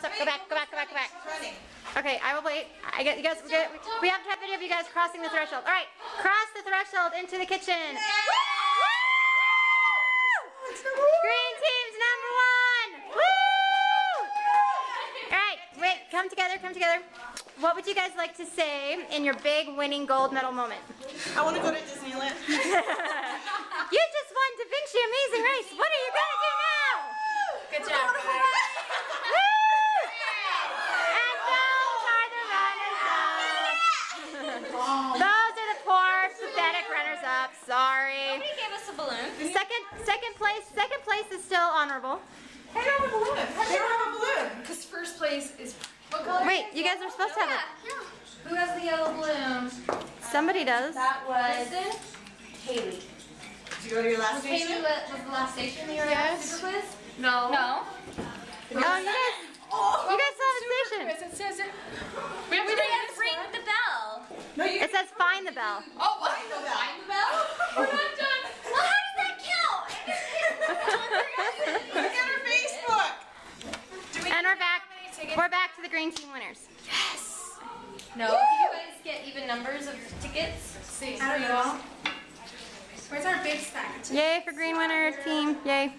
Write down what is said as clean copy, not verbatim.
stop. Go back. Okay, I will wait. You guys, we have to have video of you guys crossing the threshold. All right, cross the threshold into the kitchen. Green team's #1. Woo! All right, wait. Come together. What would you guys like to say in your big winning gold medal moment? I want to go to Disneyland. You just won Da Vinci Amazing Race. What are you gonna do now? Good job. And those are the runners-up. Those are the poor, pathetic runners-up. Sorry. Nobody gave us a balloon. Second place is still honorable. They don't have a balloon. They don't have a balloon. Because first place is what color? Wait, you guys are supposed to have Yeah. Who has the yellow balloon? Somebody does. That was Haley. Did you go to your last Haley station? was the last station that you were at Super Quiz? No. Oh, you guys saw the station. It says it. We have to ring the bell. No, you It says find the bell. Oh, what? Find the bell? We're not done. Well, how does that count? look at her Facebook. And we're back. We're back to the green team winners. Yes. No. Did you guys get even numbers of tickets? I don't know. Where's our big stack? Yay for green winner team. Yay.